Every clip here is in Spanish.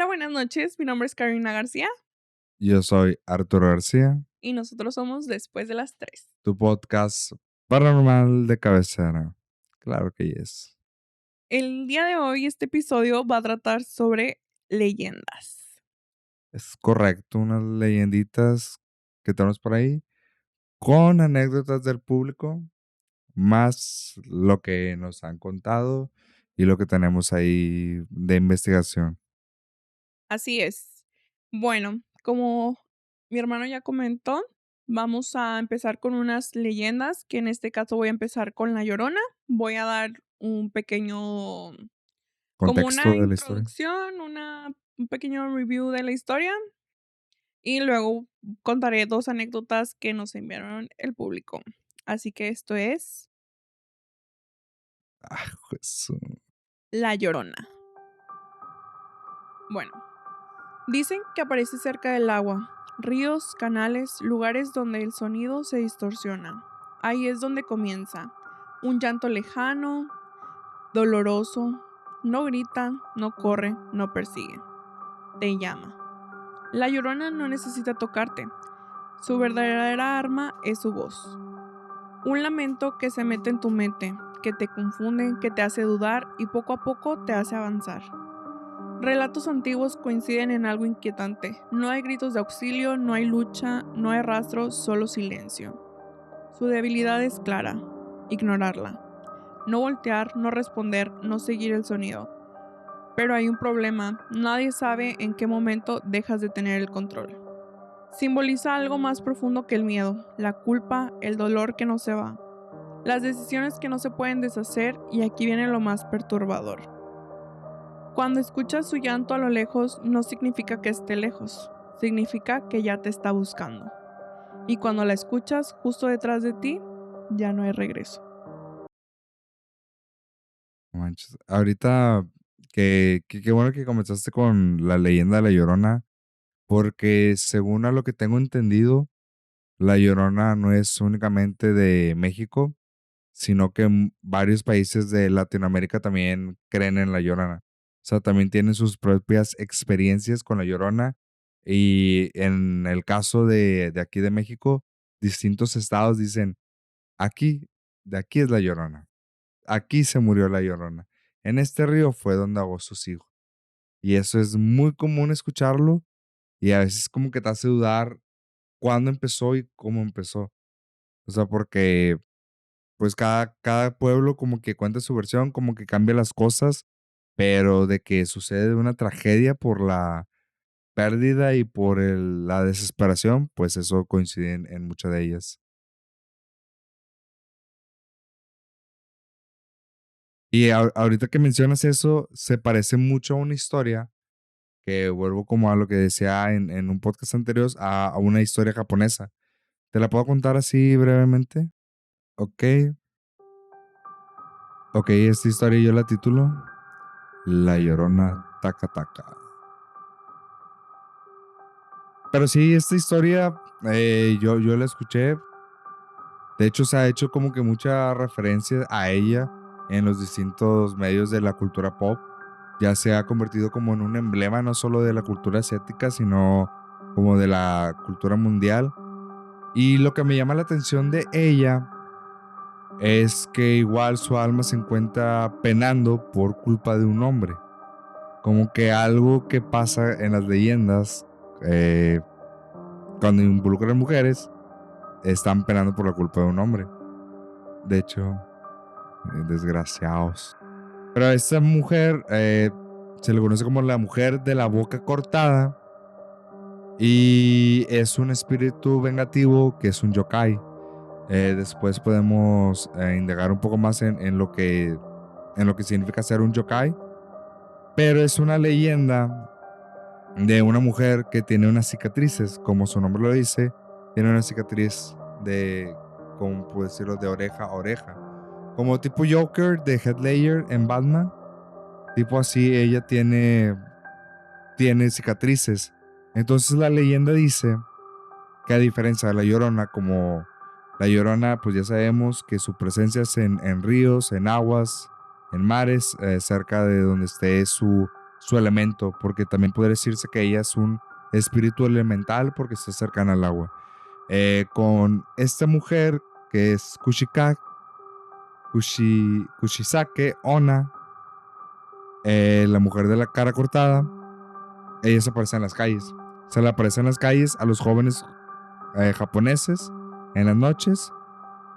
Hola, buenas noches. Mi nombre es Carolina García Yo soy Arturo García, y nosotros somos Después de las 3. tu podcast paranormal de cabecera. Claro que yes. El día de hoy, este episodio va a tratar sobre leyendas. Es correcto, unas leyenditas que tenemos por ahí, con anécdotas del público, más lo que nos han contado y lo que tenemos ahí de investigación. Así es. Bueno, como mi hermano ya comentó, vamos a empezar con unas leyendas, que en este caso voy a empezar con La Llorona. Voy a dar un pequeño, como Contexto una de la historia. introducción, un pequeño review de la historia. Y luego contaré 2 anécdotas que nos enviaron el público. Así que esto es Ah, Jesús. La Llorona. Bueno, dicen que aparece cerca del agua, ríos, canales, lugares donde el sonido se distorsiona. Ahí es donde comienza. Un llanto lejano, doloroso. No grita, no corre, no persigue. Te llama. La Llorona no necesita tocarte. Su verdadera arma es su voz. Un lamento que se mete en tu mente, que te confunde, que te hace dudar y poco a poco te hace avanzar. Relatos antiguos coinciden en algo inquietante. No hay gritos de auxilio, no hay lucha, no hay rastro, solo silencio. Su debilidad es clara: ignorarla. No voltear, no responder, no seguir el sonido. Pero hay un problema: nadie sabe en qué momento dejas de tener el control. Simboliza algo más profundo que el miedo, la culpa, el dolor que no se va. Las decisiones que no se pueden deshacer, y aquí viene lo más perturbador. Cuando escuchas su llanto a lo lejos, no significa que esté lejos, significa que ya te está buscando. Y cuando la escuchas justo detrás de ti, ya no hay regreso. No manches. Ahorita que qué bueno que comenzaste con la leyenda de La Llorona, porque según a lo que tengo entendido, La Llorona no es únicamente de México, sino que varios países de Latinoamérica también creen en La Llorona. O sea, también tienen sus propias experiencias con La Llorona. Y en el caso de aquí de México, distintos estados dicen, aquí, de aquí es La Llorona. Aquí se murió La Llorona. En este río fue donde ahogó sus hijos. Y eso es muy común escucharlo y a veces como que te hace dudar cuándo empezó y cómo empezó. O sea, porque pues cada pueblo como que cuenta su versión, como que cambia las cosas, pero de que sucede una tragedia por la pérdida y por la desesperación, pues eso coincide en muchas de ellas. Y ahorita que mencionas eso, se parece mucho a una historia que vuelvo como a lo que decía en un podcast anterior, a una historia japonesa. ¿Te la puedo contar así brevemente? Ok, ok, esta historia yo la titulo La Llorona Taka Taka. Pero sí, esta historia yo la escuché. De hecho, se ha hecho como que mucha referencia a ella en los distintos medios de la cultura pop. Ya se ha convertido como en un emblema no solo de la cultura asiática, sino como de la cultura mundial. Y lo que me llama la atención de ella es que igual su alma se encuentra penando por culpa de un hombre. Como que algo que pasa en las leyendas, eh, cuando involucran mujeres, están penando por la culpa de un hombre. De hecho, desgraciados. Pero a esta mujer se le conoce como la mujer de la boca cortada y es un espíritu vengativo que es un yokai. Después podemos indagar un poco más en lo que significa ser un yokai, pero es una leyenda de una mujer que tiene unas cicatrices, como su nombre lo dice, tiene una cicatriz de, como puedo decirlo, de oreja a oreja. Como tipo Joker de Heath Ledger en Batman, tipo así, ella tiene cicatrices. Entonces la leyenda dice que a diferencia de la Llorona, como la Llorona, pues ya sabemos que su presencia es en ríos, en aguas, en mares, cerca de donde esté su elemento, porque también podría decirse que ella es un espíritu elemental porque está cercana al agua. Con esta mujer que es Kushisake Onna, la mujer de la cara cortada, ella se aparece en las calles. Se le aparece en las calles a los jóvenes japoneses en las noches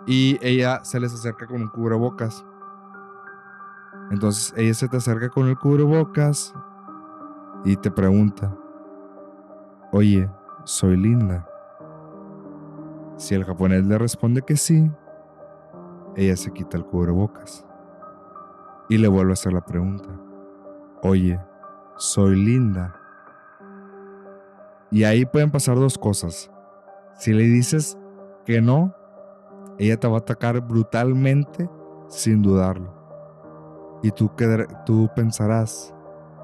y ella se les acerca con un cubrebocas. Entonces ella se te acerca con el cubrebocas y te pregunta, oye, soy linda. Si el japonés le responde que sí, ella se quita el cubrebocas y le vuelve a hacer la pregunta, oye, soy linda. Y ahí pueden pasar dos cosas. Si le dices que no, ella te va a atacar brutalmente sin dudarlo. Y tú pensarás,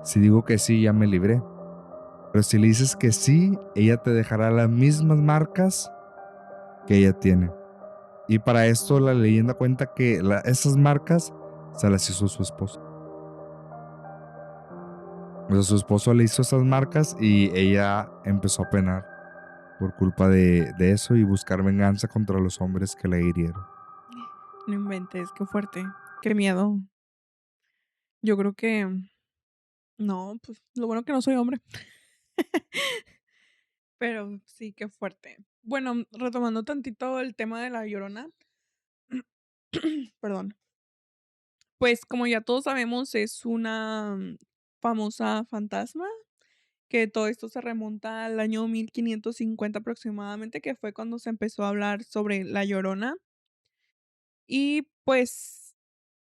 si digo que sí, ya me libré. Pero si le dices que sí, ella te dejará las mismas marcas que ella tiene. Y para esto la leyenda cuenta que esas marcas se las hizo su esposo. O sea, su esposo le hizo esas marcas y ella empezó a penar por culpa de eso y buscar venganza contra los hombres que la hirieron. No inventes, qué fuerte, qué miedo. Yo creo que no, pues lo bueno que no soy hombre. Pero sí, qué fuerte. Bueno, retomando tantito el tema de la Llorona, perdón. Pues como ya todos sabemos, es una famosa fantasma, que todo esto se remonta al año 1550 aproximadamente, que fue cuando se empezó a hablar sobre la Llorona. Y pues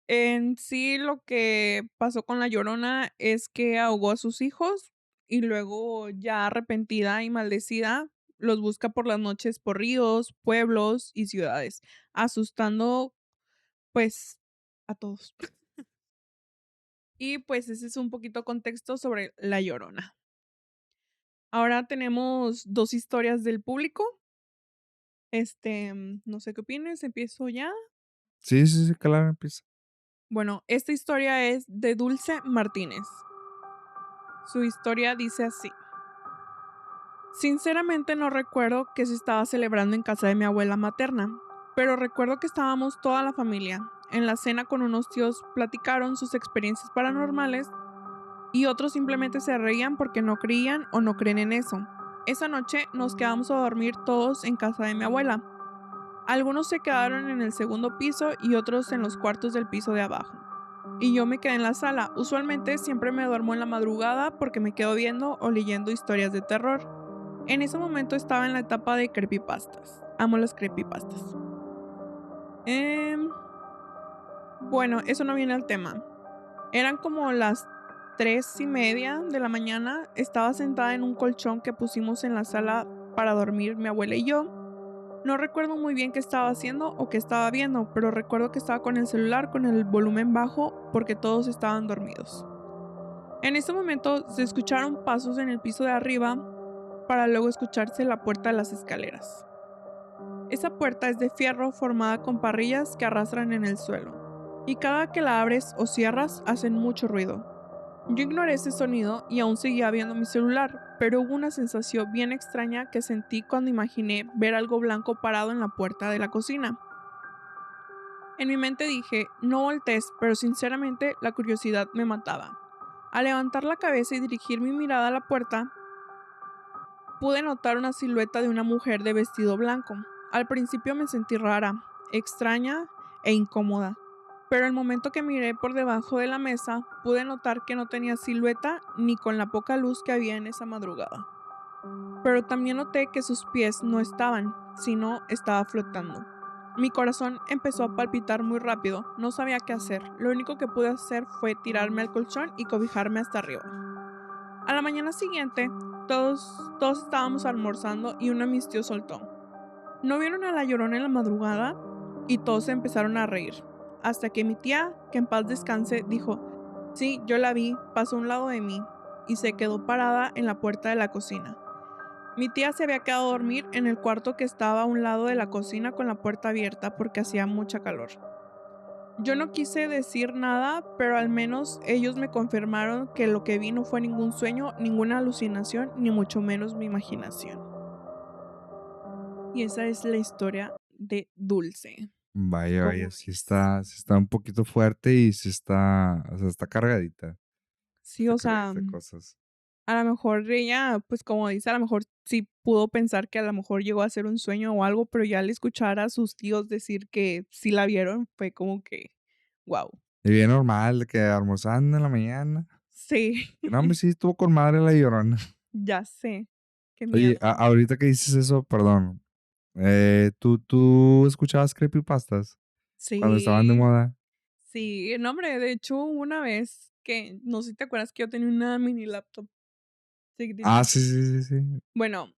en sí lo que pasó con la Llorona es que ahogó a sus hijos y luego ya arrepentida y maldecida los busca por las noches por ríos, pueblos y ciudades, asustando pues a todos. Y pues ese es un poquito contexto sobre la Llorona. Ahora tenemos dos historias del público. No sé qué opines, empiezo ya. Sí, sí, sí, claro, empieza. Bueno, esta historia es de Dulce Martínez. Su historia dice así. Sinceramente no recuerdo que se estaba celebrando en casa de mi abuela materna, pero recuerdo que estábamos toda la familia. En la cena con unos tíos platicaron sus experiencias paranormales y otros simplemente se reían porque no creían o no creen en eso. Esa noche nos quedamos a dormir todos en casa de mi abuela. Algunos se quedaron en el segundo piso y otros en los cuartos del piso de abajo. Y yo me quedé en la sala. Usualmente siempre me duermo en la madrugada porque me quedo viendo o leyendo historias de terror. En ese momento estaba en la etapa de creepypastas. Amo las creepypastas. Bueno, eso no viene al tema. Eran como las 3:30 de la mañana. Estaba sentada en un colchón que pusimos en la sala para dormir mi abuela y yo. No recuerdo muy bien qué estaba haciendo o qué estaba viendo, pero recuerdo que estaba con el celular con el volumen bajo porque todos estaban dormidos. En ese momento se escucharon pasos en el piso de arriba para luego escucharse la puerta de las escaleras. Esa puerta es de fierro formada con parrillas que arrastran en el suelo, y cada que la abres o cierras hacen mucho ruido. Yo ignoré ese sonido y aún seguía viendo mi celular, pero hubo una sensación bien extraña que sentí cuando imaginé ver algo blanco parado en la puerta de la cocina. En mi mente dije, no voltees, pero sinceramente la curiosidad me mataba. Al levantar la cabeza y dirigir mi mirada a la puerta, pude notar una silueta de una mujer de vestido blanco. Al principio me sentí rara, extraña e incómoda, pero el momento que miré por debajo de la mesa, pude notar que no tenía silueta ni con la poca luz que había en esa madrugada. Pero también noté que sus pies no estaban, sino estaba flotando. Mi corazón empezó a palpitar muy rápido, no sabía qué hacer. Lo único que pude hacer fue tirarme al colchón y cobijarme hasta arriba. A la mañana siguiente, todos estábamos almorzando y uno de mis tíos soltó. ¿No vieron a la Llorona en la madrugada? Y todos se empezaron a reír. Hasta que mi tía, que en paz descanse, dijo, sí, yo la vi, pasó a un lado de mí y se quedó parada en la puerta de la cocina. Mi tía se había quedado a dormir en el cuarto que estaba a un lado de la cocina con la puerta abierta porque hacía mucha calor. Yo no quise decir nada, pero al menos ellos me confirmaron que lo que vi no fue ningún sueño, ninguna alucinación, ni mucho menos mi imaginación. Y esa es la historia de Dulce. Vaya, ¿Cómo vaya, ves? sí está un poquito fuerte y sí está, o sea, Sí, está o sea, cargadita de cosas. a lo mejor ella, pues como dice, a lo mejor sí pudo pensar que a lo mejor llegó a ser un sueño o algo, pero ya al escuchar a sus tíos decir que sí la vieron, fue como que, wow. Y bien normal, de que almorzando en la mañana. Sí, No, hombre, sí estuvo con madre la Llorona. ya sé. Qué Oye, miedo. ahorita que dices eso, perdón, ¿tú escuchabas creepypastas cuando estaban de Sí, moda? sí, no, hombre, de hecho, una vez que, no sé si te acuerdas que yo tenía una mini laptop Ah, chiquitita. sí, sí, sí, sí. Bueno,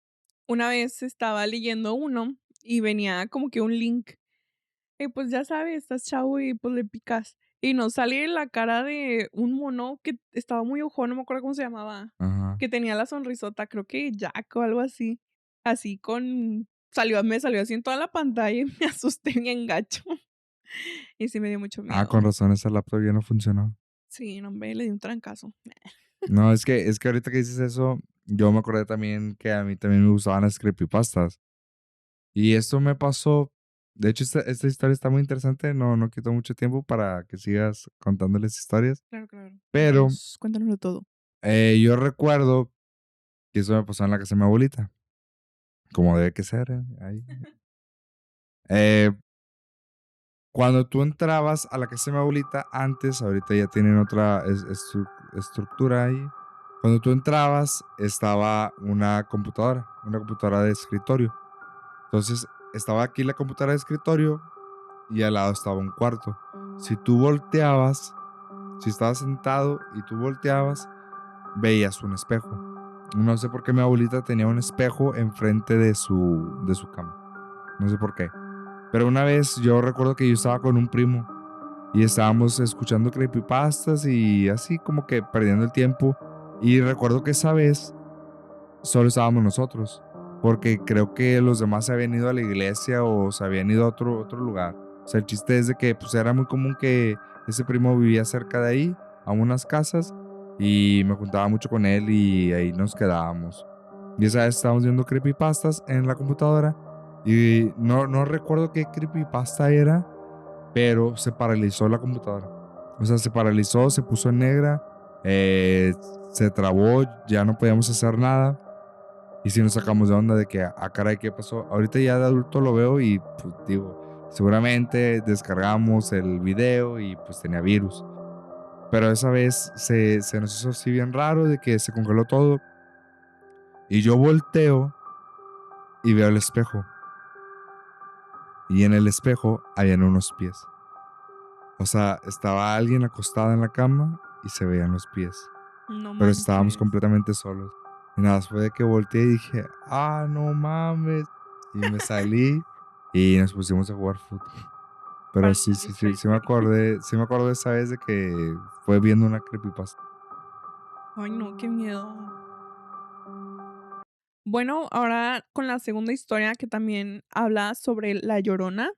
una vez estaba leyendo uno y venía como que un link. Y pues ya sabes, estás chavo y pues le picas. Y nos sale la cara de un mono que estaba muy ojo, no me acuerdo cómo se llamaba. Ajá. Que tenía la sonrisota, creo que Jack o algo así. Así con. Me salió así en toda la pantalla y me asusté bien gacho. Y sí me dio mucho Ah, miedo. con razón, esa laptop ya no funcionó. Sí, no, hombre, le di un trancazo. No, es que ahorita que dices eso, yo me acordé también que a mí también me gustaban las creepypastas. Y esto me pasó, de hecho esta historia está muy interesante, no quito mucho tiempo para que sigas contándoles historias, Claro, claro. pero Cuéntanoslo todo. yo recuerdo que eso me pasó en la casa de mi abuelita, como debe que ser, ahí. Eh, Cuando tú entrabas a la casa de mi abuelita, antes, ahorita ya tienen otra estructura ahí. Cuando tú entrabas, estaba una computadora de escritorio. Entonces, estaba aquí la computadora de escritorio y al lado estaba un cuarto. Si tú volteabas, si estabas sentado y tú volteabas, veías un espejo. No sé por qué mi abuelita tenía un espejo enfrente de su cama. No sé por qué. Pero una vez yo recuerdo que yo estaba con un primo y estábamos escuchando creepypastas y así como que perdiendo el tiempo. Y recuerdo que esa vez solo estábamos nosotros, porque creo que los demás se habían ido a la iglesia o se habían ido a otro lugar. O sea, el chiste es de que pues era muy común que ese primo vivía cerca de ahí, a unas casas, y me juntaba mucho con él y ahí nos quedábamos. Y esa vez estábamos viendo creepypastas en la computadora y no recuerdo qué creepypasta era, pero se paralizó la computadora. O sea, se paralizó, se puso en negra, eh, se trabó, ya no podíamos hacer nada. Y si nos sacamos de onda de que, caray, ¿qué pasó? Ahorita ya de adulto lo veo y pues digo, seguramente descargamos el video y pues tenía virus. Pero esa vez se nos hizo así bien raro de que se congeló todo. Y yo volteo y veo el espejo. Y en el espejo habían unos pies. O sea, estaba alguien acostada en la cama y se veían los pies. No Pero estábamos manches. completamente solos. Y nada, fue de que volteé y dije, no mames. Y me salí y nos pusimos a jugar fútbol. Pero Para sí, no sí, sí, distraerte. sí me acordé esa vez de que fue viendo una creepypasta. Ay, no, qué miedo. Bueno, ahora con la segunda historia que también habla sobre La Llorona.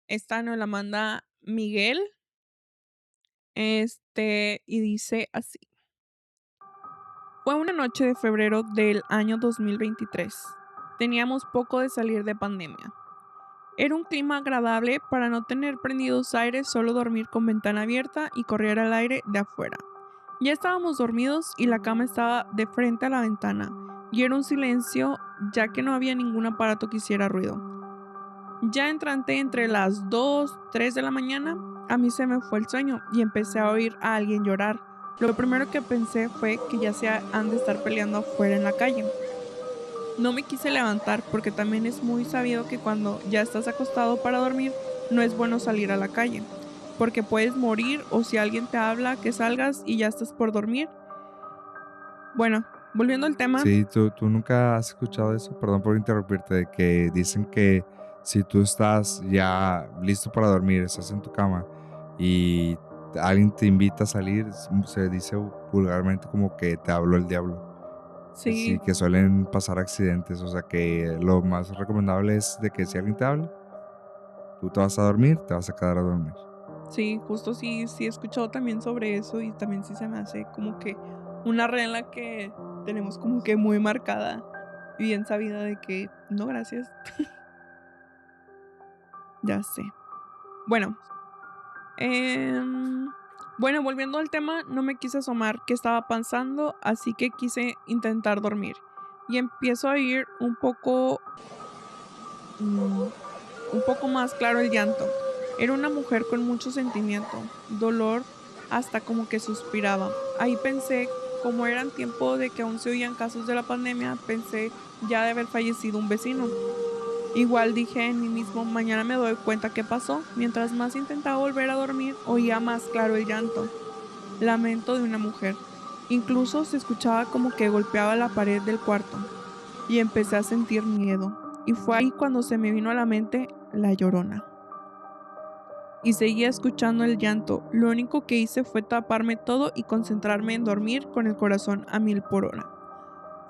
Esta nos la manda Miguel, y dice así. Fue una noche de febrero del año 2023. Teníamos poco de salir de pandemia. Era un clima agradable para no tener prendidos aires, solo dormir con ventana abierta y correr al aire de afuera. Ya estábamos dormidos y la cama estaba de frente a la ventana, y era un silencio ya que no había ningún aparato que hiciera ruido. Ya entrante entre las 2, 3 de la mañana, a mí se me fue el sueño y empecé a oír a alguien llorar. Lo primero que pensé fue que ya se han de estar peleando afuera en la calle. No me quise levantar porque también es muy sabido que cuando ya estás acostado para dormir, no es bueno salir a la calle, porque puedes morir o si alguien te habla que salgas y ya estás por dormir. Bueno, volviendo al tema, Sí, tú nunca has escuchado eso, perdón por interrumpirte, de que dicen que si tú estás ya listo para dormir, estás en tu cama y alguien te invita a salir, se dice vulgarmente como que te habló el diablo. sí, Sí, que suelen pasar accidentes, o sea que lo más recomendable es de que si alguien te habla, tú te vas a dormir, te vas a quedar a dormir. Sí, justo sí he escuchado también sobre eso y también sí se me hace como que una regla que tenemos como que muy marcada y bien sabida de que no, gracias, ya sé. Bueno, em, bueno, volviendo al tema, no me quise asomar qué estaba pasando, así que quise intentar dormir y empiezo a oír mm, un poco más claro el llanto. Era una mujer con mucho sentimiento, dolor, hasta como que suspiraba. Ahí pensé, como eran tiempo de que aún se oían casos de la pandemia, pensé ya de haber fallecido un vecino. Igual dije en mí mismo, mañana me doy cuenta qué pasó. Mientras más intentaba volver a dormir, oía más claro el llanto, lamento de una mujer. Incluso se escuchaba como que golpeaba la pared del cuarto y empecé a sentir miedo. Y fue ahí cuando se me vino a la mente la Llorona. Y seguía escuchando el llanto. Lo único que hice fue taparme todo y concentrarme en dormir con el corazón a 1000 por hora.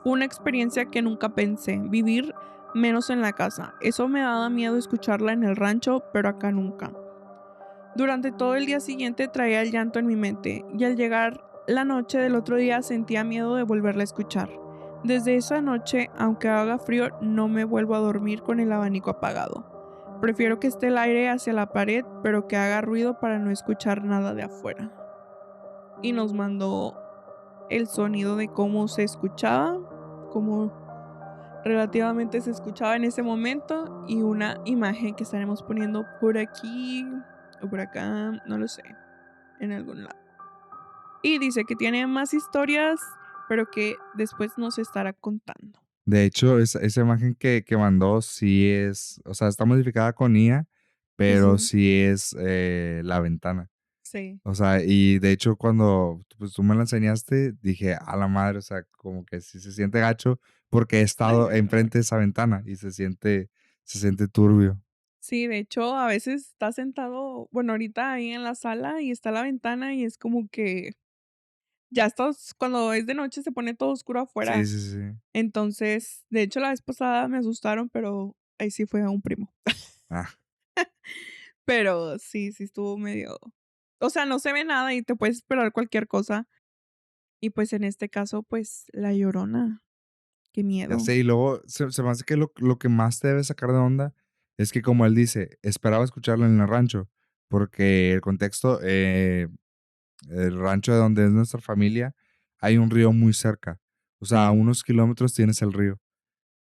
Fue una experiencia que nunca pensé, vivir menos en la casa. Eso me daba miedo escucharla en el rancho, pero acá nunca. Durante todo el día siguiente traía el llanto en mi mente y al llegar la noche del otro día sentía miedo de volverla a escuchar. Desde esa noche, aunque haga frío, no me vuelvo a dormir con el abanico apagado. Prefiero que esté el aire hacia la pared, pero que haga ruido para no escuchar nada de afuera. Y nos mandó el sonido de cómo se escuchaba, cómo relativamente se escuchaba en ese momento y una imagen que estaremos poniendo por aquí o por acá, no lo sé, en algún lado. Y dice que tiene más historias, pero que después nos estará contando. De hecho, esa imagen que mandó sí es, o sea, está modificada con IA, pero Ujú. sí es la ventana. Sí. O sea, y de hecho cuando pues, tú me la enseñaste, dije, a la madre, o sea, como que sí se siente gacho porque he estado enfrente de esa ventana y se siente turbio. Sí, de hecho, a veces está sentado, bueno, ahorita ahí en la sala y está la ventana y es como que ya estás, cuando es de noche se pone todo oscuro Sí, afuera. sí, sí. Entonces, de hecho, la vez pasada me asustaron, pero ahí sí fue a un primo. Ah, Pero sí estuvo medio, o sea, no se ve nada y te puedes esperar cualquier cosa. Y pues en este caso, pues la Llorona, qué ya miedo. sé, y luego se me hace que lo que más te debe sacar de onda es que como él dice, esperaba escucharlo en el rancho, porque el contexto, el rancho de donde es nuestra familia, hay un río muy cerca. O sea, a Sí. unos kilómetros tienes el río.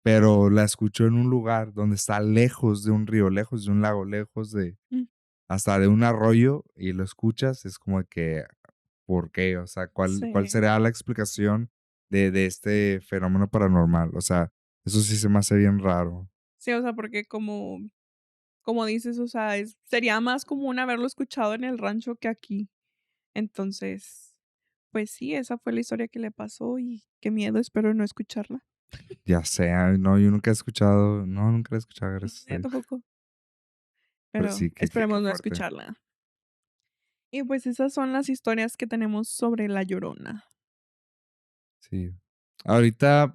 Pero la escuchó en un lugar donde está lejos de un río, lejos de un lago, lejos de Mm, hasta de un arroyo y lo escuchas, es como de que, ¿por qué? O sea, ¿cuál sí. será la explicación de este fenómeno paranormal? O sea, eso sí se me hace bien raro. Sí, o sea, porque como dices, o sea, sería más común haberlo escuchado en el rancho que aquí. Entonces, pues sí, esa fue la historia que le pasó y qué miedo, espero no escucharla. Ya sea, no, yo nunca he escuchado, no, nunca la he escuchado, No, gracias a yo Dios. tampoco, Pero pero sí, qué esperemos no fuerte. escucharla. Y pues esas son las historias que tenemos sobre La Llorona. Sí. Ahorita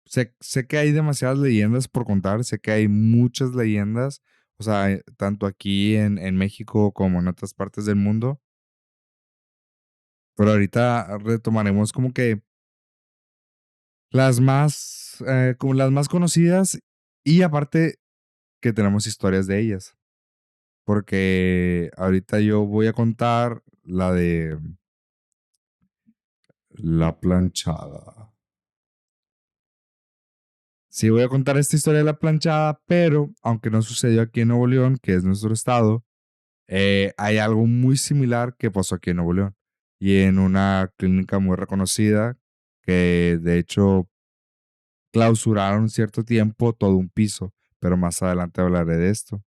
sé que hay demasiadas leyendas por contar, sé que hay muchas leyendas, o sea, tanto aquí en México como en otras partes del mundo, pero ahorita retomaremos como que como las más conocidas y aparte que tenemos historias de ellas, porque ahorita yo voy a contar la de la planchada. Sí, voy a contar esta historia de la planchada, pero aunque no sucedió aquí en Nuevo León, que es nuestro estado, hay algo muy similar que pasó aquí en Nuevo León y en una clínica muy reconocida que de hecho clausuraron cierto tiempo todo un piso, pero más adelante hablaré de esto.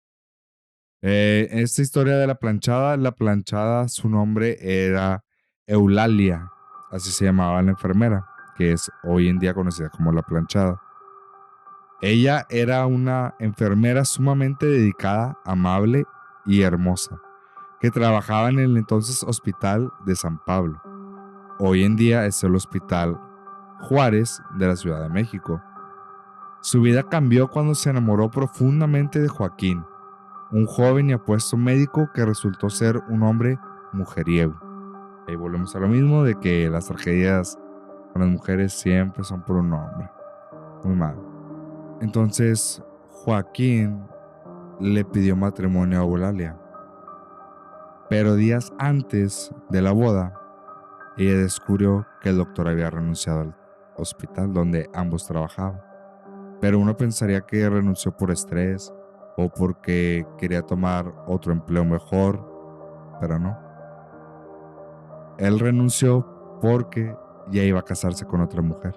Esta historia de la planchada, su nombre era Eulalia, así se llamaba la enfermera, que es hoy en día conocida como la planchada. Ella era una enfermera sumamente dedicada, amable y hermosa, que trabajaba en el entonces Hospital de San Pablo. Hoy en día es el Hospital Juárez de la Ciudad de México. Su vida cambió cuando se enamoró profundamente de Joaquín. un joven y apuesto médico que resultó ser un hombre mujeriego. Ahí volvemos a lo mismo de que las tragedias con las mujeres siempre son por un hombre. Muy mal. Entonces, Joaquín le pidió matrimonio a Eulalia. Pero días antes de la boda, ella descubrió que el doctor había renunciado al hospital donde ambos trabajaban. Pero uno pensaría que renunció por estrés o porque quería tomar otro empleo mejor, pero no. Él renunció porque ya iba a casarse con otra mujer.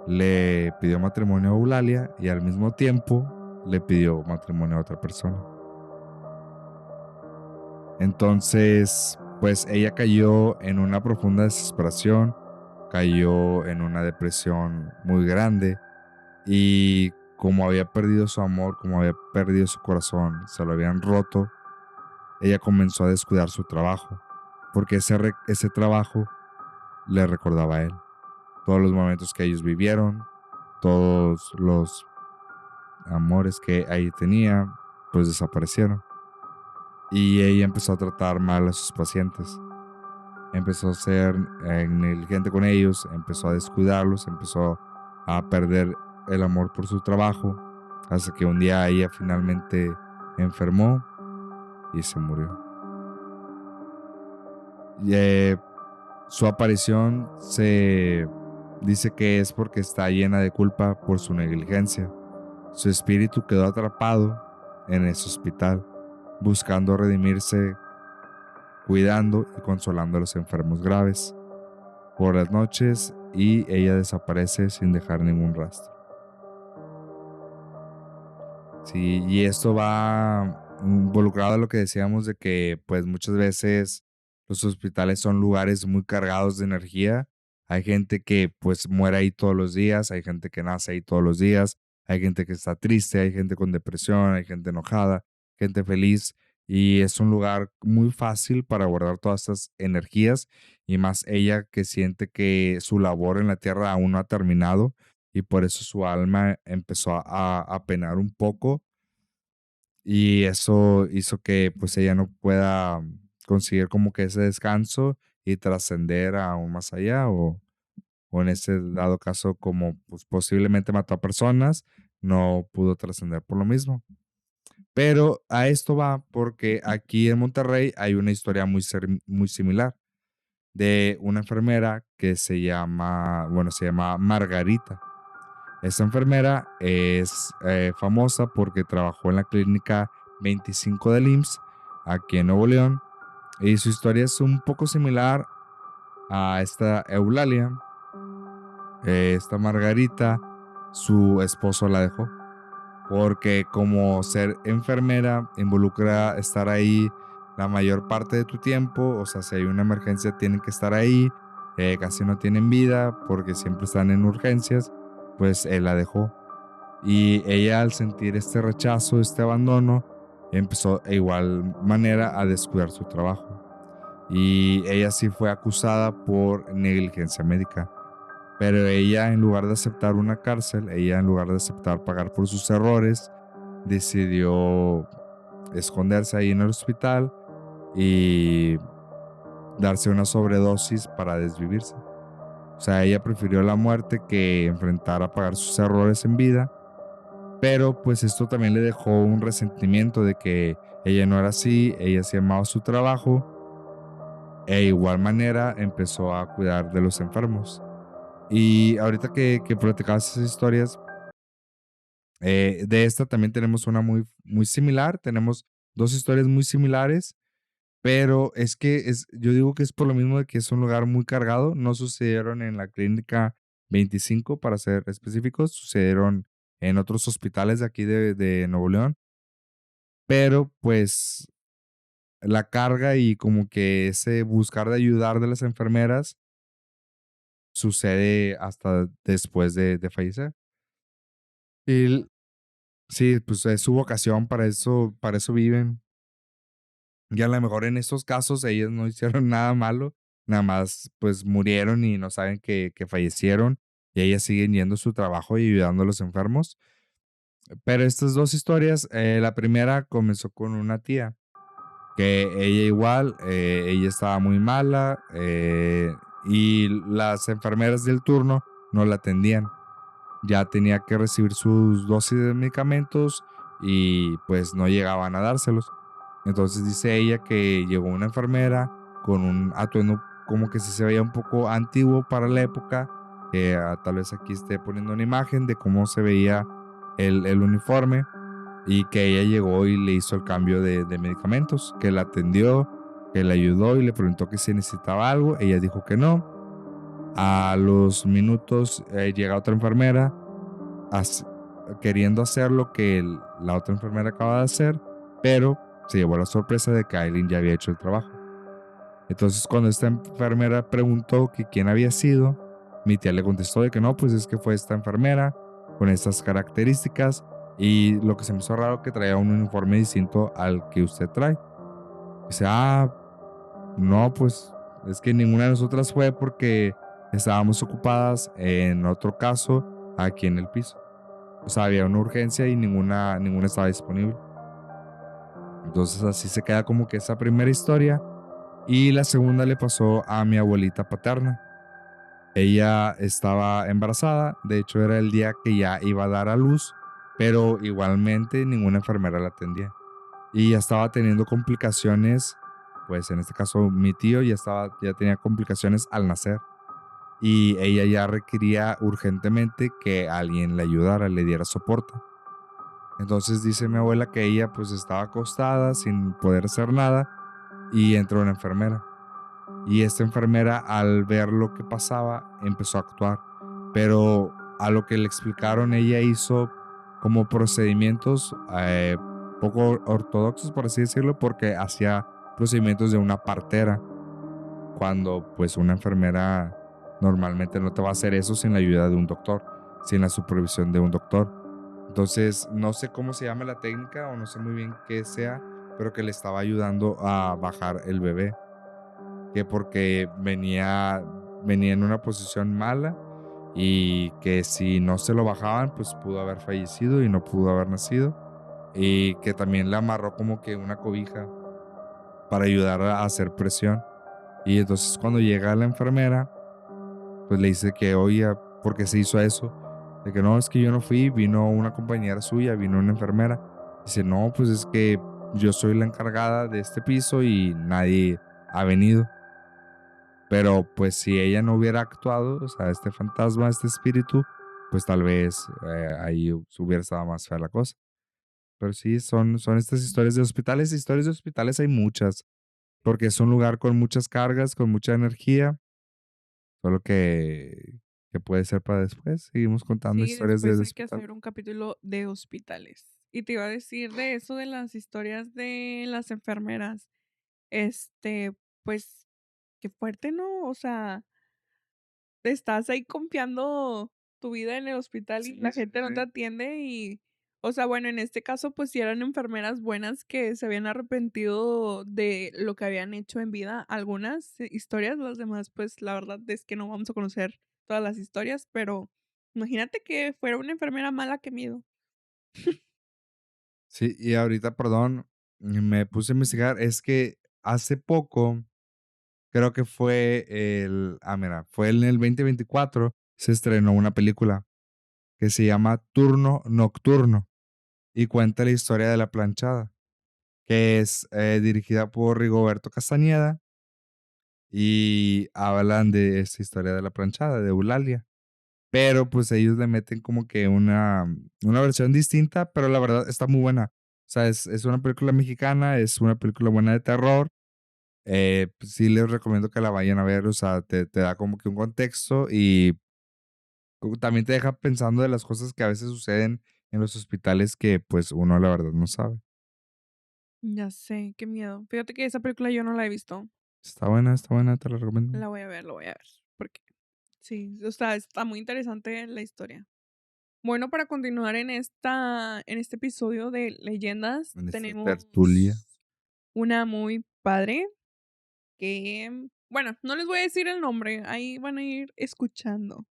Le pidió matrimonio a Eulalia y al mismo tiempo le pidió matrimonio a otra persona. Entonces, pues ella cayó en una profunda desesperación, cayó en una depresión muy grande y como había perdido su amor, como había perdido su corazón, se lo habían roto, ella comenzó a descuidar su trabajo, porque ese trabajo le recordaba a él. Todos los momentos que ellos vivieron, todos los amores que ahí tenía, pues desaparecieron. Y ella empezó a tratar mal a sus pacientes. Empezó a ser negligente con ellos, empezó a descuidarlos, empezó a perder el amor por su trabajo, hasta que un día ella finalmente enfermó y se murió. Y, su aparición se dice que es porque está llena de culpa por su negligencia. Su espíritu quedó atrapado en ese hospital, buscando redimirse, cuidando y consolando a los enfermos graves por las noches, y ella desaparece sin dejar ningún rastro. Sí, y esto va involucrado a lo que decíamos de que pues muchas veces los hospitales son lugares muy cargados de energía. Hay gente que pues muere ahí todos los días, hay gente que nace ahí todos los días, hay gente que está triste, hay gente con depresión, hay gente enojada, gente feliz, y es un lugar muy fácil para guardar todas estas energías, y más ella que siente que su labor en la tierra aún no ha terminado y por eso su alma empezó a penar un poco, y eso hizo que pues ella no pueda conseguir como que ese descanso y trascender aún más allá, o en ese dado caso como pues posiblemente mató a personas, no pudo trascender por lo mismo. Pero a esto va porque aquí en Monterrey hay una historia muy similar de una enfermera que se llama Margarita. Esta enfermera es famosa porque trabajó en la clínica 25 del IMSS aquí en Nuevo León, y su historia es un poco similar a esta Eulalia. Esta Margarita, su esposo la dejó porque como ser enfermera involucra estar ahí la mayor parte de tu tiempo, o sea, si hay una emergencia tienen que estar ahí, casi no tienen vida porque siempre están en urgencias, pues él la dejó. Y ella al sentir este rechazo, este abandono, empezó de igual manera a descuidar su trabajo. Y ella sí fue acusada por negligencia médica. Pero ella, en lugar de aceptar una cárcel, ella en lugar de aceptar pagar por sus errores, decidió esconderse ahí en el hospital y darse una sobredosis para desvivirse. O sea, ella prefirió la muerte que enfrentar a pagar sus errores en vida. Pero pues esto también le dejó un resentimiento de que ella no era así, ella sí amaba su trabajo, e igual manera empezó a cuidar de los enfermos. Y ahorita que platicabas esas historias, de esta también tenemos una muy similar, tenemos dos historias muy similares, pero es que yo digo que es por lo mismo de que es un lugar muy cargado, no sucedieron en la clínica 25 para ser específicos, sucedieron en otros hospitales de aquí de Nuevo León, pero pues la carga y como que ese buscar de ayudar de las enfermeras sucede hasta después de fallecer. Y sí, pues es su vocación, para eso viven. Y a lo mejor en estos casos ellos no hicieron nada malo, nada más pues murieron y no saben que fallecieron, y ellas siguen yendo a su trabajo y ayudando a los enfermos. Pero estas dos historias, la primera comenzó con una tía, que ella igual, ella estaba muy mala y las enfermeras del turno no la atendían. Ya tenía que recibir sus dosis de medicamentos y pues no llegaban a dárselos. Entonces dice ella que llegó una enfermera con un atuendo como que sí se veía un poco antiguo para la época, que tal vez aquí esté poniendo una imagen de cómo se veía el uniforme y que ella llegó y le hizo el cambio de medicamentos, que la atendió, que le ayudó y le preguntó que si necesitaba algo, ella dijo que no. A los minutos llega otra enfermera hac- queriendo hacer lo que la otra enfermera acaba de hacer, pero se llevó la sorpresa de que Aileen ya había hecho el trabajo. Entonces, cuando esta enfermera preguntó que quién había sido, mi tía le contestó de que no, pues es que fue esta enfermera con estas características y lo que se me hizo raro que traía un uniforme distinto al que usted trae. Dice, no, pues es que ninguna de nosotras fue porque estábamos ocupadas en otro caso aquí en el piso. O sea, había una urgencia y ninguna estaba disponible. Entonces así se queda como que esa primera historia. Y la segunda le pasó a mi abuelita paterna. Ella estaba embarazada, de hecho era el día que ya iba a dar a luz, pero igualmente ninguna enfermera la atendía. Y ya estaba teniendo complicaciones, pues en este caso mi tío ya tenía complicaciones al nacer. Y ella ya requería urgentemente que alguien le ayudara, le diera soporte. Entonces dice mi abuela que ella pues estaba acostada sin poder hacer nada y entró una enfermera. Y esta enfermera al ver lo que pasaba empezó a actuar. Pero a lo que le explicaron ella hizo como procedimientos poco ortodoxos por así decirlo porque hacía procedimientos de una partera cuando pues una enfermera normalmente no te va a hacer eso sin la ayuda de un doctor, sin la supervisión de un doctor. Entonces, no sé cómo se llama la técnica o no sé muy bien qué sea, pero que le estaba ayudando a bajar el bebé, que porque venía en una posición mala y que si no se lo bajaban, pues pudo haber fallecido y no pudo haber nacido. Y que también le amarró como que una cobija para ayudar a hacer presión. Y entonces cuando llega la enfermera, pues le dice que, oye, ¿por qué se hizo eso? De que no, es que yo no fui, vino una compañera suya, vino una enfermera. Dice, no, pues es que yo soy la encargada de este piso y nadie ha venido. Pero pues si ella no hubiera actuado, o sea, este fantasma, este espíritu, pues tal vez ahí hubiera estado más fea la cosa. Pero sí, son estas historias de hospitales. Historias de hospitales hay muchas, porque es un lugar con muchas cargas, con mucha energía. Solo que puede ser para después. Seguimos contando Sí, historias de después hay que hospital. hacer un capítulo de hospitales. Y te iba a decir de eso de las historias de las enfermeras. Este, pues, qué fuerte, ¿no? O sea, estás ahí confiando tu vida en el hospital y Sí, la sí, gente no te sí. atiende y, o sea, bueno, en este caso, pues sí eran enfermeras buenas que se habían arrepentido de lo que habían hecho en vida. Algunas historias, las demás, pues la verdad es que no vamos a conocer todas las historias, pero imagínate que fuera una enfermera mala, qué miedo. Sí, y ahorita, perdón, me puse a investigar. Es que hace poco, creo que fue mira, fue en el 2024, se estrenó una película que se llama Turno Nocturno y cuenta la historia de la planchada, que es dirigida por Rigoberto Castañeda y hablan de esta historia de la planchada, de Eulalia. Pero pues ellos le meten como que una versión distinta, pero la verdad está muy buena. O sea, es una película mexicana, es una película buena de terror. Pues, sí les recomiendo que la vayan a ver, o sea, te da como que un contexto y también te deja pensando de las cosas que a veces suceden en los hospitales que pues uno la verdad no sabe. Ya sé, qué miedo. Fíjate que esa película yo no la he visto. Está buena, te la recomiendo. Lo voy a ver, porque sí, o sea, está muy interesante la historia. Bueno, para continuar en este episodio de leyendas, En esta tertulia. tenemos una muy padre que, bueno, no les voy a decir el nombre, ahí van a ir escuchando.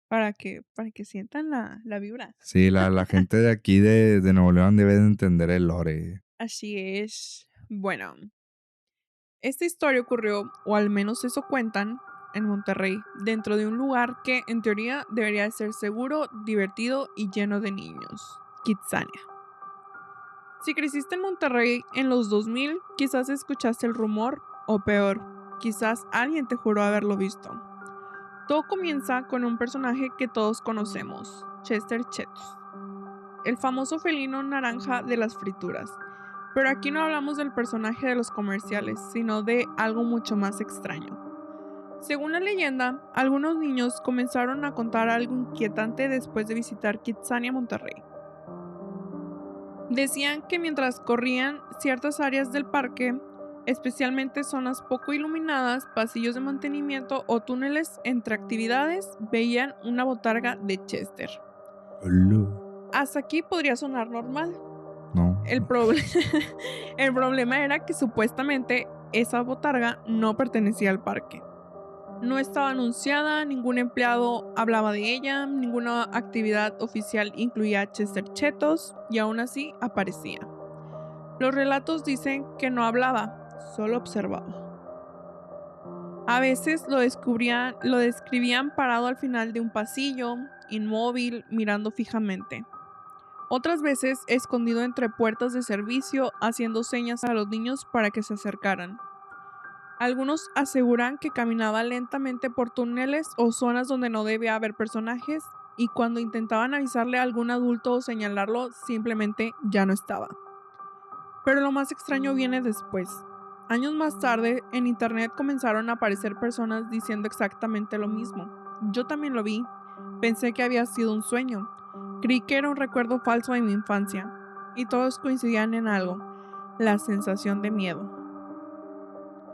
para que sientan la vibra. Sí, la gente de aquí de Nuevo León debe de entender el lore. Así es. Bueno, esta historia ocurrió, o al menos eso cuentan, en Monterrey, dentro de un lugar que en teoría debería de ser seguro, divertido y lleno de niños. Kitsania. Si creciste en Monterrey en los 2000, quizás escuchaste el rumor, o peor, quizás alguien te juró haberlo visto. Todo comienza con un personaje que todos conocemos, Chester Chetos, el famoso felino naranja de las frituras. Pero aquí no hablamos del personaje de los comerciales, sino de algo mucho más extraño. Según la leyenda, algunos niños comenzaron a contar algo inquietante después de visitar Kitsania, Monterrey. Decían que mientras corrían ciertas áreas del parque, especialmente zonas poco iluminadas, pasillos de mantenimiento o túneles entre actividades, veían una botarga de Chester. Hola. Hasta aquí podría sonar normal. No. El, proble- el problema era que supuestamente esa botarga no pertenecía al parque. No estaba anunciada, ningún empleado hablaba de ella, ninguna actividad oficial incluía a Chester Chetos y aún así aparecía. Los relatos dicen que no hablaba, solo observaba. A veces lo describían parado al final de un pasillo, inmóvil, mirando fijamente. Otras veces escondido entre puertas de servicio, haciendo señas a los niños para que se acercaran. Algunos aseguran que caminaba lentamente por túneles o zonas donde no debía haber personajes, y cuando intentaban avisarle a algún adulto o señalarlo, simplemente ya no estaba. Pero lo más extraño viene después. Años más tarde, en internet comenzaron a aparecer personas diciendo exactamente lo mismo. Yo también lo vi. Pensé que había sido un sueño. Creí que era un recuerdo falso de mi infancia. Y todos coincidían en algo: la sensación de miedo.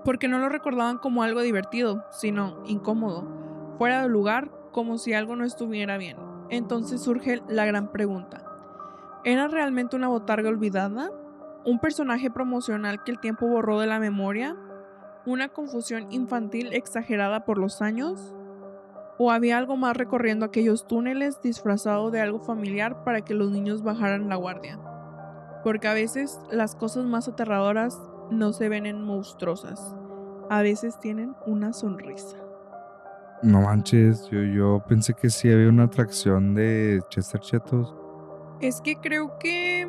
Porque no lo recordaban como algo divertido, sino incómodo, fuera de lugar, como si algo no estuviera bien. Entonces surge la gran pregunta: ¿era realmente una botarga olvidada? ¿Un personaje promocional que el tiempo borró de la memoria? ¿Una confusión infantil exagerada por los años? ¿O había algo más recorriendo aquellos túneles disfrazado de algo familiar para que los niños bajaran la guardia? Porque a veces las cosas más aterradoras no se ven en monstruosas. A veces tienen una sonrisa. No manches, yo pensé que sí había una atracción de Chester Chetos. Es que creo que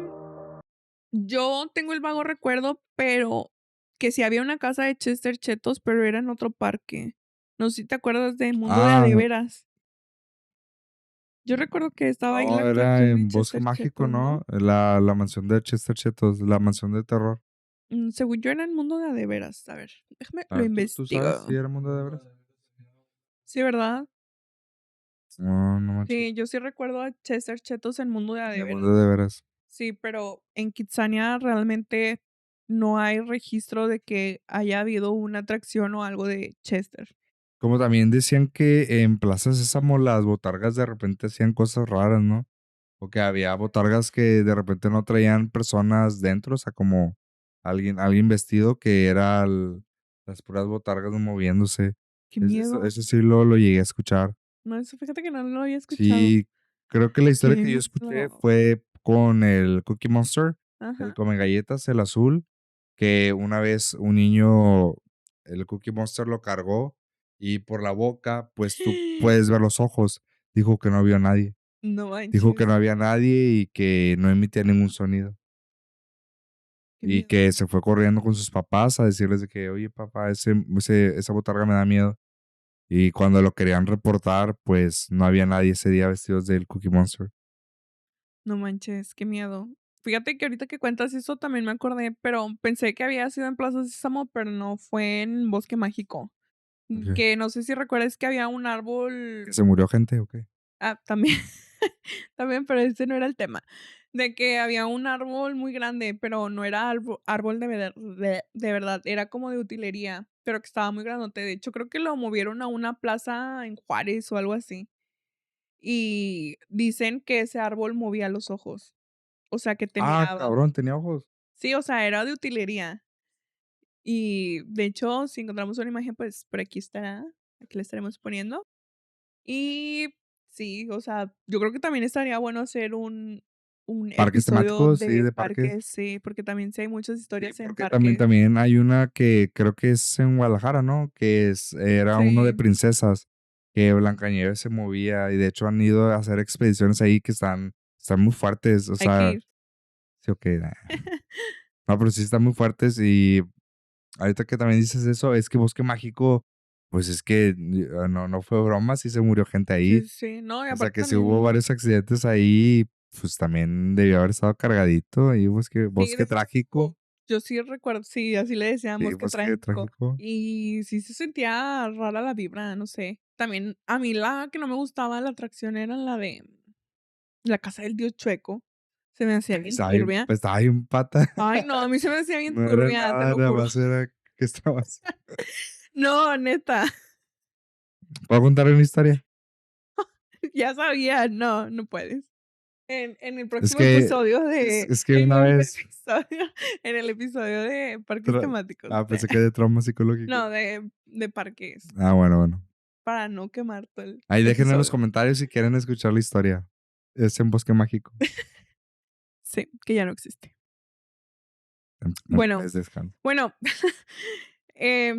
yo tengo el vago recuerdo, pero que sí había una casa de Chester Chetos, pero era en otro parque. No sé si te acuerdas de Mundo de Ah, Adeveras. Yo recuerdo que estaba ahí la no, era atracción de en Bosque Chester Mágico, Chetos, ¿no? ¿no? La mansión de Chester Chetos, la mansión de terror. Según yo era en Mundo de Adeveras. A ver, déjame A lo ver, ¿tú sabes investigo. si era Mundo de Veras? Sí, ¿verdad? No, no manches. Sí, yo sí recuerdo a Chester Chetos en Mundo de De Adeveras. Mundo de Veras. Sí, pero en Kitsania realmente no hay registro de que haya habido una atracción o algo de Chester. Como también decían que en Plaza Sésamo las botargas de repente hacían cosas raras, ¿no? O que había botargas que de repente no traían personas dentro, o sea, como alguien vestido que era las puras botargas moviéndose. Qué miedo. Eso sí lo llegué a escuchar. No, eso fíjate que no lo había escuchado. Sí, creo que la historia Qué que yo escuché miedo. fue con el Cookie Monster, el Ajá. come galletas, el azul, que una vez un niño, el Cookie Monster lo cargó y por la boca, pues tú puedes ver los ojos. Dijo que no vio a nadie. No Dijo que manches. no había nadie y que no emitía ningún sonido. Qué Y miedo. que se fue corriendo con sus papás a decirles de que, oye, papá, esa botarga me da miedo. Y cuando lo querían reportar, pues no había nadie ese día vestidos del Cookie Monster. No manches, qué miedo. Fíjate que ahorita que cuentas eso también me acordé, pero pensé que había sido en Plaza Sésamo, pero no, fue en Bosque Mágico. Ok. Que no sé si recuerdas que había un ¿Que árbol. se murió gente o qué? Ah, también. También, pero ese no era el tema. De que había un árbol muy grande, pero no era árbol de verdad, era como de utilería, pero que estaba muy grandote. De hecho, creo que lo movieron a una plaza en Juárez o algo así. Y dicen que ese árbol movía los ojos, o sea, que te Ah, miraba. cabrón, tenía ojos. Sí, o sea, era de utilería. Y de hecho, si encontramos una imagen, pues por aquí estará, aquí la estaremos poniendo. Y Sí, o sea, yo creo que también estaría bueno hacer un Parques episodio temáticos, sí, de de parques. parques, sí, porque también sí hay muchas Sí, historias en porque también, parques. también hay una que creo que es en Guadalajara, ¿no? Era uno de Sí, princesas, que Blancanieves se movía y de hecho han ido a hacer expediciones ahí que están muy fuertes, o hay que sea, ir. sí, ok, no, pero sí están muy fuertes y ahorita que también dices eso, es que Bosque Mágico, pues es que no fue broma, sí se murió gente Sí, ahí, sí, sí. No, y o sea aparte que si hubo también, varios accidentes ahí, pues también debió haber estado cargadito y sí, Bosque Trágico, yo sí recuerdo, sí, así le sí, decíamos que Bosque trágico. Trágico. Y sí se sentía rara la vibra, no sé. También a mí la que no me gustaba la atracción era la de la casa del dios chueco. Se me hacía bien turbia. Estaba bien pata. Ay, no, a mí se me hacía bien No era turbia, te nada, lo nada juro. más era que estabas. No, neta, ¿Puedo contar una historia? ya sabía, no, no puedes. En el Es próximo que, episodio es que una vez. en el episodio de parques temáticos, Pensé que de trauma psicológico. no, de parques, Bueno, bueno. para no quemar todo el Ahí dejen en los episodio. comentarios si quieren escuchar la historia. Es en Bosque Mágico. Sí, que ya no existe. En Bueno, paz descanse. bueno,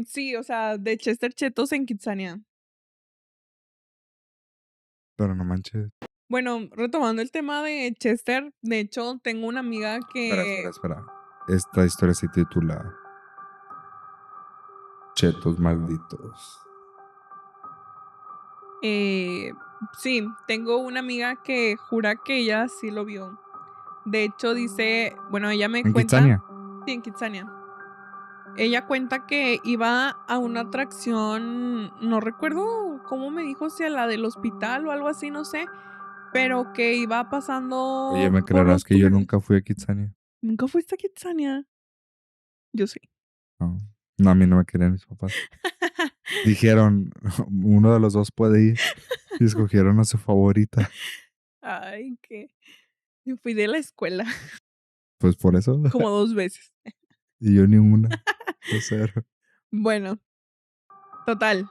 sí, o sea, de Chester Chetos en Kitsania. Pero no manches. Bueno, retomando el tema de Chester, de hecho, tengo una amiga que Espera. Esta historia se titula Chetos Malditos. Eh, sí, tengo una amiga que jura que ella sí lo vio. De hecho, dice, bueno, ella me ¿En cuenta, Kitsania? sí, en Kitsania. Ella cuenta que iba a una atracción, no recuerdo cómo me dijo, si a la del hospital o algo así, no sé, pero que iba Oye, pasando ¿me por creerás los que yo túneles. nunca fui a Kitsania? ¿Nunca fuiste a Kitsania? Yo sí. No. No, a mí no me querían mis papás. Dijeron, uno de los dos puede ir. Y escogieron a su favorita. Ay, que yo fui de la escuela Pues por eso. como 2 veces. Y yo ni una. O sea, Bueno, total.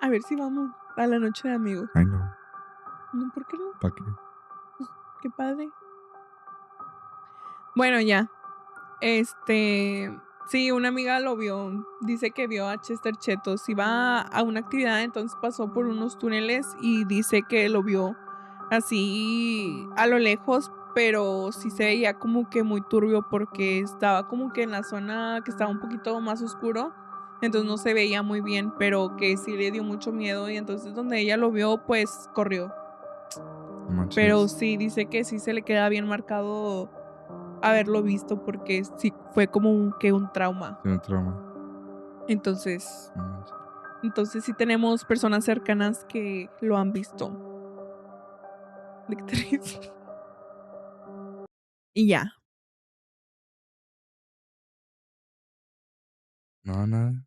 A ver si vamos a la noche de amigos. ay no. No, ¿por qué no? ¿Para qué? Pues, qué padre. Bueno, ya. Sí, una amiga lo vio. Dice que vio a Chester Chetos. Iba a una actividad, entonces pasó por unos túneles y dice que lo vio así a lo lejos, pero sí se veía como que muy turbio porque estaba como que en la zona que estaba un poquito más oscuro, entonces no se veía muy bien, pero que sí le dio mucho miedo y entonces donde ella lo vio, pues corrió. No Pero manches. sí dice que sí se le queda bien marcado haberlo visto porque sí fue como un trauma. Tiene un trauma. Entonces, No manches. entonces sí tenemos personas cercanas que lo han visto. ¿De qué te ríes? Y ya. No, nada.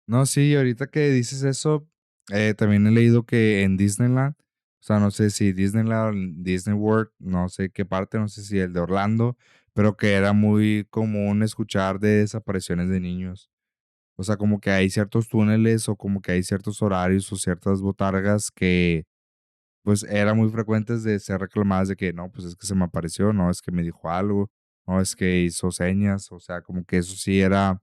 No, sí, ahorita que dices eso, también he leído que en Disneyland, o sea, no sé si Disneyland o Disney World, no sé qué parte, no sé si el de Orlando, pero que era muy común escuchar de desapariciones de niños. O sea, como que hay ciertos túneles o como que hay ciertos horarios o ciertas botargas que pues eran muy frecuentes de ser reclamadas de que no, pues es que se me apareció, no, es que me dijo algo, no, es que hizo señas, o sea, como que eso sí era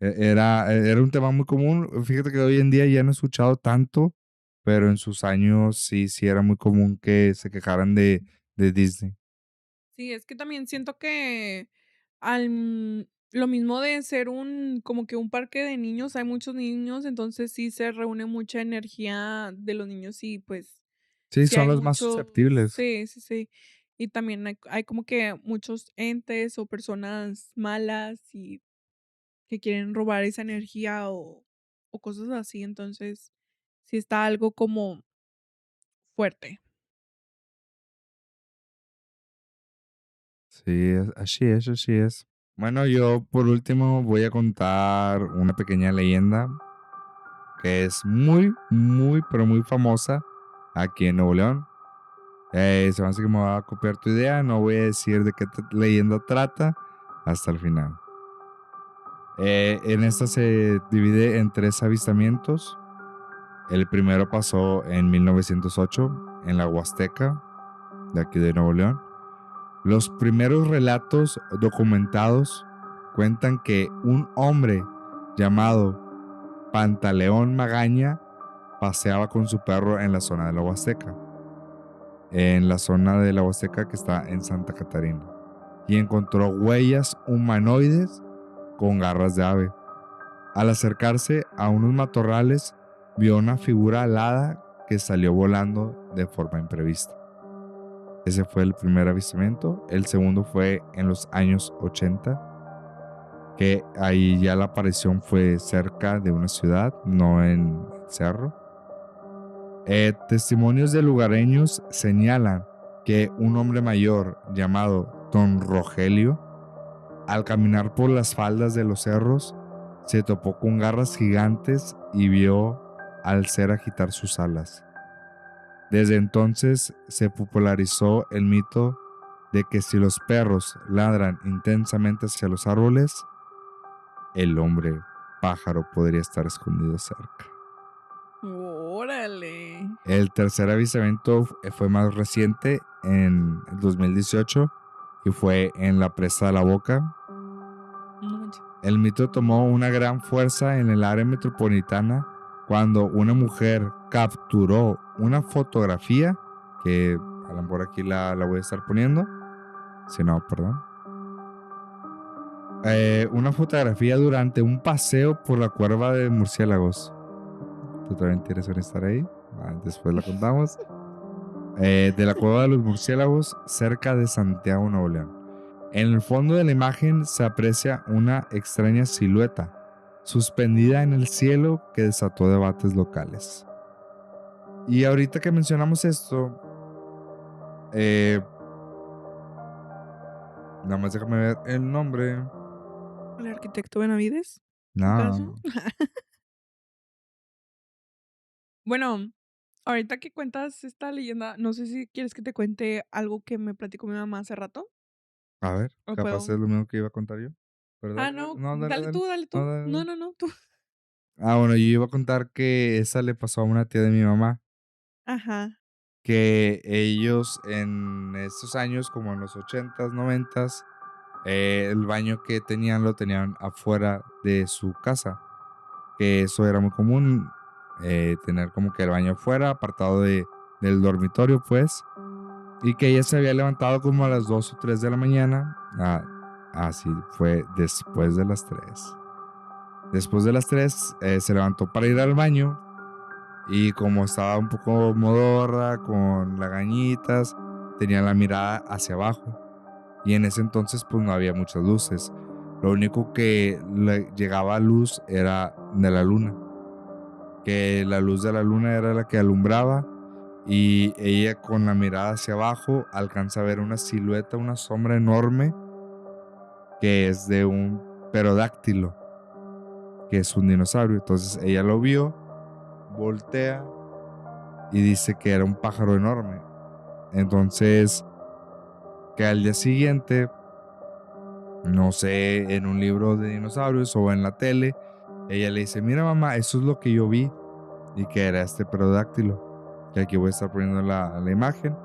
un tema muy común. Fíjate que hoy en día ya no he escuchado tanto, pero en sus años sí era muy común que se quejaran de Disney. Sí, es que también siento que lo mismo de ser como que un parque de niños, hay muchos niños, entonces sí se reúne mucha energía de los niños y pues Sí, sí son hay los más muchos, susceptibles. sí, sí, sí. Y también hay como que muchos entes o personas malas y que quieren robar esa energía o cosas así, entonces sí está algo como fuerte. Sí, así es, así es. Bueno, yo por último voy a contar una pequeña leyenda que es muy, muy, pero muy famosa aquí en Nuevo León. Se me hace que me va a copiar tu idea, no voy a decir de qué leyenda trata hasta el final. En esta se divide en tres avistamientos El primero pasó en 1908 en la Huasteca, de aquí de Nuevo León. Los primeros relatos documentados cuentan que un hombre llamado Pantaleón Magaña paseaba con su perro en la zona de la Huasteca, en la zona de la Huasteca que está en Santa Catarina, y encontró huellas humanoides con garras de ave. Al acercarse a unos matorrales, vio una figura alada que salió volando de forma imprevista. Ese fue el primer avistamiento. El segundo fue en los años 80, que ahí ya la aparición fue cerca de una ciudad, no en el cerro. Testimonios de lugareños señalan que un hombre mayor llamado Don Rogelio, al caminar por las faldas de los cerros, se topó con garras gigantes y vio al ser agitar sus alas. Desde entonces se popularizó el mito de que si los perros ladran intensamente hacia los árboles, el hombre pájaro podría estar escondido cerca. Órale. El tercer avistamiento fue más reciente, en el 2018, y fue en la presa de La Boca. No manches. El mito tomó una gran fuerza en el área metropolitana cuando una mujer capturó una fotografía, que a lo mejor aquí la voy a estar poniendo, si no, perdón. Una fotografía durante un paseo por la cueva de murciélagos. ¿Tú también tienes una estar ahí? Después la contamos. De la cueva de los murciélagos, cerca de Santiago, Nuevo León. En el fondo de la imagen se aprecia una extraña silueta suspendida en el cielo que desató debates locales. Y ahorita que mencionamos esto, nada más déjame ver el nombre. ¿El arquitecto Benavides? ¿Acaso? No, Bueno, ahorita que cuentas esta leyenda, no sé si quieres que te cuente algo que me platicó mi mamá hace rato. a ver, ¿O capaz puedo? es lo mismo que iba a contar yo. Pero Ah, dale, dale. no, No, dale, dale dale. tú, dale No, tú. dale, No, dale. no, no, tú. Bueno, yo iba a contar que esa le pasó a una tía de mi mamá, Ajá. que ellos en esos años, como en los 80s, 90s, el baño que tenían lo tenían afuera de su casa, que eso era muy común, tener como que el baño afuera, apartado del dormitorio, pues, y que ella se había levantado como a las 2 o 3 de la mañana. Así fue después de las 3. Después de las 3 se levantó para ir al baño y como estaba un poco modorra, con lagañitas, tenía la mirada hacia abajo. Y en ese entonces pues no había muchas luces. Lo único que le llegaba a luz era de la luna. Que la luz de la luna era la que alumbraba. Y ella con la mirada hacia abajo alcanza a ver una silueta, una sombra enorme, que es de un pterodáctilo, que es un dinosaurio. Entonces ella lo vio, voltea y dice que era un pájaro enorme. Entonces, que al día siguiente, no sé, en un libro de dinosaurios o en la tele, ella le dice, mira mamá, eso es lo que yo vi, y que era este pterodáctilo, que aquí voy a estar poniendo la imagen,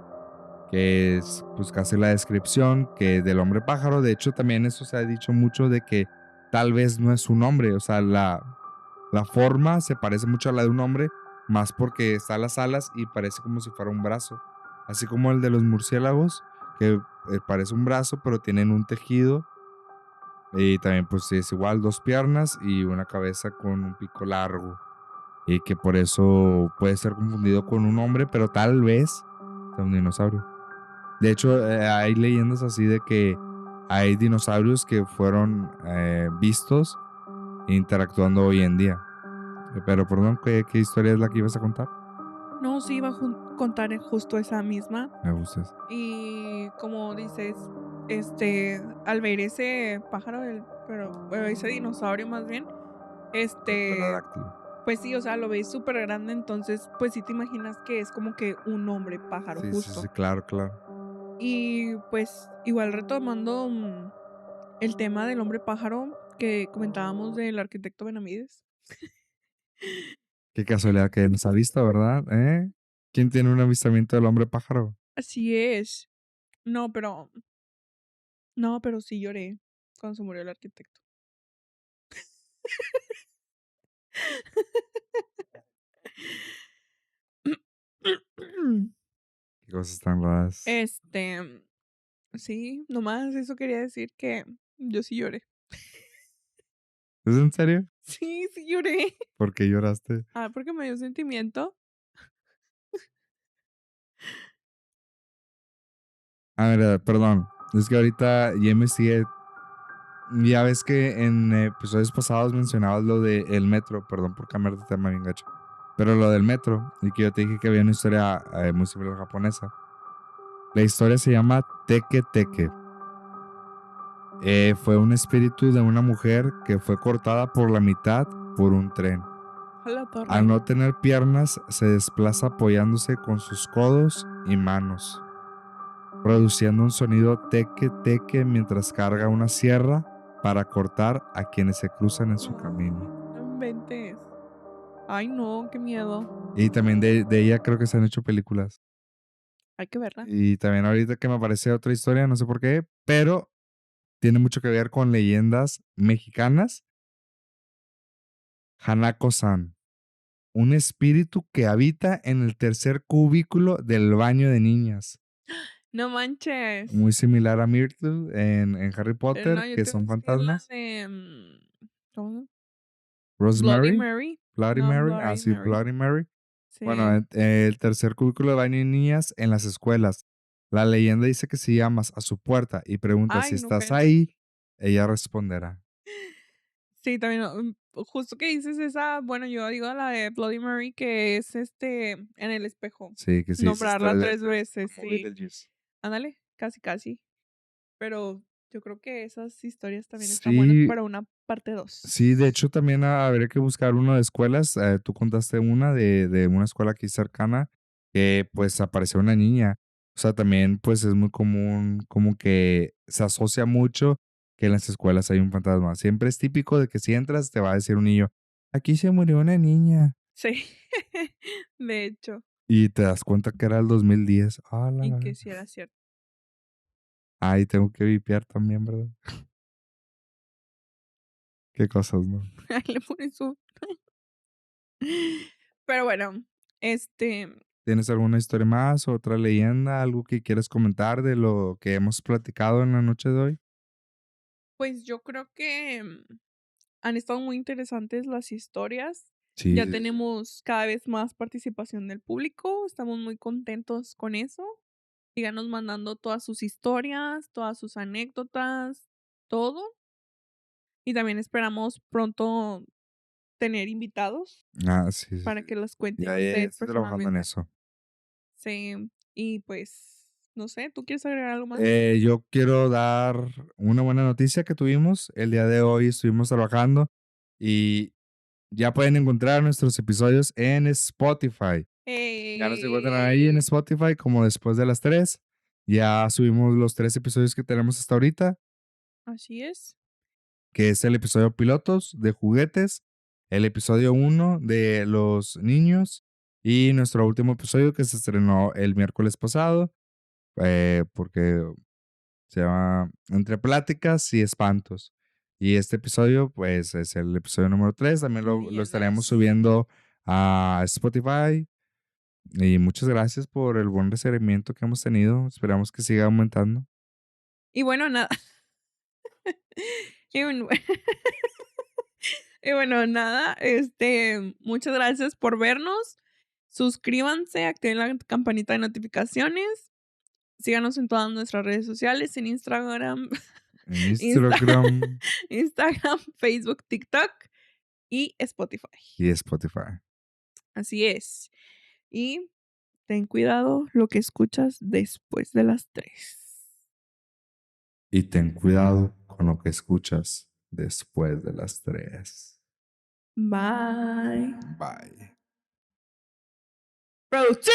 que es pues casi la descripción que del hombre pájaro. De hecho también eso se ha dicho mucho de que tal vez no es un hombre, o sea, la forma se parece mucho a la de un hombre, más porque está las alas y parece como si fuera un brazo, así como el de los murciélagos, que parece un brazo pero tienen un tejido. Y también pues es igual, dos piernas y una cabeza con un pico largo. Y que por eso puede ser confundido con un hombre, pero tal vez sea un dinosaurio. De hecho, hay leyendas así de que hay dinosaurios que fueron vistos interactuando hoy en día. Pero perdón, ¿qué historia es la que ibas a contar? No, sí iba a contar justo esa misma. Me gustas. Y como dices, al ver ese pájaro, bueno, ese dinosaurio más bien, El pterodáctilo. pues sí, o sea, lo ves súper grande, entonces, pues sí te imaginas que es como que un hombre pájaro, Sí, sí, justo. sí, claro, claro. Y pues igual retomando el tema del hombre pájaro que comentábamos del arquitecto Benavides. Qué casualidad que nos ha visto, ¿verdad? ¿Eh? ¿Quién tiene un avistamiento del hombre pájaro? Así es. No, pero sí lloré cuando se murió el arquitecto. Qué cosas tan raras. Sí, nomás eso quería decir que yo sí lloré. ¿Es en serio? Sí, sí lloré. ¿Por qué lloraste? Porque me dio sentimiento. Mira, perdón. Es que ahorita ya investigué. Ya ves que en episodios pasados mencionabas lo del metro. Perdón por cambiar de tema bien gacho. Pero lo del metro. Y que yo te dije que había una historia muy similar japonesa. La historia se llama Teke Teke. Fue un espíritu de una mujer que fue cortada por la mitad por un tren. A la torre. Al no tener piernas, se desplaza apoyándose con sus codos y manos, produciendo un sonido teque teque mientras carga una sierra para cortar a quienes se cruzan en su camino. No inventes. Ay, no, qué miedo. Y también de ella creo que se han hecho películas. Hay que verla. Y también ahorita que me aparece otra historia, no sé por qué, pero tiene mucho que ver con leyendas mexicanas. Hanako-san, un espíritu que habita en el tercer cubículo del baño de niñas. No manches. Muy similar a Myrtle en Harry Potter, No, yo que te voy a son decir la fantasmas. de. ¿Cómo? Bloody Rosemary, Mary. Bloody No, Mary, Bloody así Mary. Bloody Mary. Bueno, Sí. el tercer cubículo de baño de niñas en las escuelas. La leyenda dice que si llamas a su puerta y preguntas si Ay, no, estás cállate. ahí, ella responderá. Sí, también. Justo que dices esa. Bueno, yo digo la de Bloody Mary, que es en el espejo. Sí, que sí, dices Nombrarla tres 3 veces. veces, Como sí. Beetlejuice. Ándale, casi, casi. Pero yo creo que esas historias también están buenas Sí, para una parte 2. sí, de hecho también habría que buscar uno de escuelas. Tú contaste una de una escuela aquí cercana que pues apareció una niña. O sea, también pues es muy común como que se asocia mucho que en las escuelas hay un fantasma. Siempre es típico de que si entras te va a decir un niño, aquí se murió una niña. Sí, de hecho. Y te das cuenta que era el 2010. Ah, la, Y la, que la. sí era cierto. Ay, tengo que vipiar también, ¿verdad? Qué cosas, ¿no? Ahí le pones un. Pero bueno, este, ¿Tienes alguna historia más, otra leyenda, algo que quieras comentar de lo que hemos platicado en la noche de hoy? pues yo creo que han estado muy interesantes las historias. Sí, Ya sí, sí. tenemos cada vez más participación del público. Estamos muy contentos con eso. Síganos mandando todas sus historias, todas sus anécdotas, todo. Y también esperamos pronto tener invitados Ah, sí, sí, para sí. que las cuenten Ya ustedes estoy trabajando en personalmente. eso. Sí, y pues, no sé, ¿tú quieres agregar algo más? Yo quiero dar una buena noticia que tuvimos. El día de hoy estuvimos trabajando y ya pueden encontrar nuestros episodios en Spotify. Ya nos encuentran ahí en ¡Ey! Spotify como después de las 3. Ya subimos los 3 episodios que tenemos hasta ahorita, Así es. que es el episodio pilotos de juguetes, el episodio 1 de los niños y nuestro último episodio que se estrenó el miércoles pasado, porque se llama Entre Pláticas y Espantos. Y este episodio, pues, es el episodio número 3. También lo estaremos Leyendas. subiendo a Spotify. Y muchas gracias por el buen recibimiento que hemos tenido. Esperamos que siga aumentando. Y bueno, nada. Y bueno, y bueno, nada, muchas gracias por vernos. Suscríbanse, activen la campanita de notificaciones. Síganos en todas nuestras redes sociales, en Instagram, En Insta- Instagram Instagram, Facebook, TikTok y Spotify. y Spotify. Así es. Y ten cuidado lo que escuchas después de las 3. Y ten cuidado con lo que escuchas después de las 3. Bye. Bye. Producción.